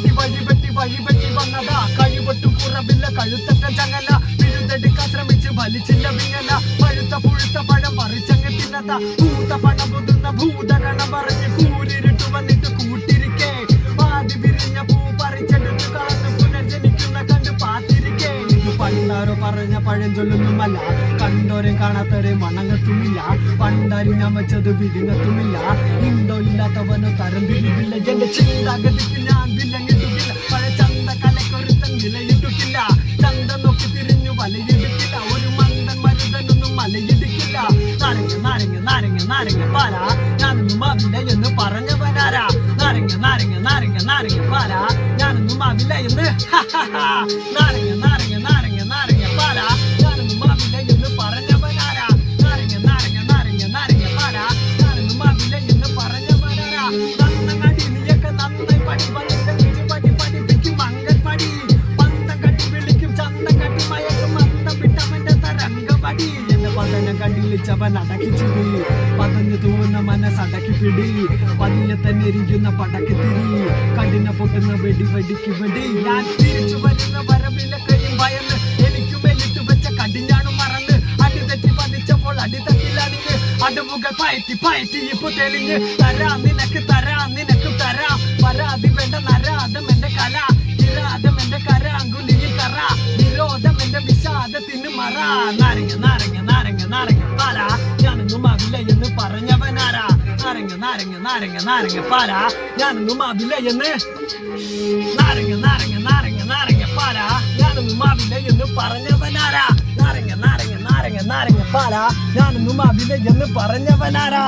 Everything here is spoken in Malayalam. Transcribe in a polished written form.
വഴി വന്നതാ കഴിവട്ടും കുറവില്ല കഴുത്തറ്റ ചങ്ങല വിഴുതെടുക്കാൻ ശ്രമിച്ച് വലിച്ചില്ല വിങ്ങല പഴുത്ത പുഴുത്ത പഴം പറിച്ചങ്ങ് തിന്നത ഭൂത പണം പുതുന്ന ഭൂതഗണം പറഞ്ഞ് കൂരിരുട്ട് വന്നിട്ട് കൂട്ടിരിക്കേ പാതി വിരിഞ്ഞ പൂ പറിച്ചെടുത്ത് കളന്ന് പുനർജനിക്കുന്ന കണ്ട് പാത്തിരിക്കേ ഇത് പണ്ടാരോ പറഞ്ഞ പഴം ചൊല്ലുന്നുമല്ല കണ്ടോരെ കാണാത്തവരെ മണങ്ങത്തുമില്ല പണ്ടാരി ഞാൻ വെച്ചത് വിഴുങ്ങത്തുമില്ല ഇണ്ടോ ഇല്ലാത്തവനോ തരം തിരിവില്ല എന്റെ ചിന്താഗതിക്ക് ഞാൻ വിലങ്ങിട്ടില്ല പഴ ചന്ത കലക്കൊരുത്തൻ വിലയിട്ടില്ല ചന്ത നോക്കി തിരിഞ്ഞു വലയിടിക്കില്ല ഒരു മന്ദൻ മരുതനൊന്നും മലയിടിക്കില്ല നാരങ്ങ നാരങ്ങ നാരങ്ങ നാരങ്ങ പാല ഞാനൊന്നും ആവില്ല എന്ന് പറഞ്ഞവനാരാ നാരങ്ങ നാരങ്ങ നാരങ്ങ നാരങ്ങ പാല ഞാനൊന്നും ആവില്ല എന്ന് നാരങ്ങ നാരങ്ങ നാരങ്ങ നാരങ്ങ പാല ഞാനൊന്നും ആവില്ല എന്ന് പറഞ്ഞവനാരാ നാരങ്ങ നാരങ്ങ നാരങ്ങ നാരങ്ങ പാല ഞാനൊന്നും ആവില്ല എന്ന് പറഞ്ഞവനാരാ നന്നങ്ങാടി നീയൊക്കെ നന്നായി പടി പഠിപ്പിക്കും അംഗൻവാടി പന്തം കട്ടി വിളിക്കും ചന്തം കട്ടി മയക്കും അന്തം വിട്ടവന്റെ തരംഗപടി എന്റെ പതനം കണ്ടിളിച്ചവൻ അടക്കിച്ചിരി പതഞ്ഞു തൂവുന്ന മനസ്സടക്കി പിടി പതിയെ തന്നെ ഇരിക്കുന്ന പടക്കി തിരി കഠിന പൊട്ടുന്ന വെടി വെടിക്ക് വെടി ഞാൻ തിരിച്ചു വരുന്ന വരവിലൊക്കെയും ഭയന്ന് എനിക്കും മേലിട്ട് വെച്ച കടിഞ്ഞാണു മറന്ന് അടിതെറ്റി പതിച്ചപ്പോൾ അടിതട്ടിലടിഞ്ഞ് അടവുകൾ പയറ്റി ഇപ്പൊ തെളിഞ്ഞ് തരാം നിനക്ക് തരാം പരാതി വേണ്ട നരാധം എന്റെ കല കിരാതം എന്റെ കര അങ്കുലിയിൽ കറ വിരോധം എന്റെ വിഷാദത്തിന് മറ നാരങ്ങ നാരങ്ങ നാരങ്ങ നാരങ്ങ പാല ഞാനൊന്നും ആവില്ല എന്ന് പറഞ്ഞവനാരാ നാരങ്ങ നാരങ്ങ നാരങ്ങ നാരങ്ങ പാല ഞാനൊന്നും ആവില്ല എന്ന് നാരങ്ങ നാരങ്ങ നാരങ്ങ നാരങ്ങ പാല ഞാനൊന്നും ആവില്ല എന്ന് പറഞ്ഞവനാരാ നാരങ്ങ നാരങ്ങ നാരങ്ങ നാരങ്ങ പാല ഞാനൊന്നും ആവില്ല എന്ന് പറഞ്ഞവനാരാ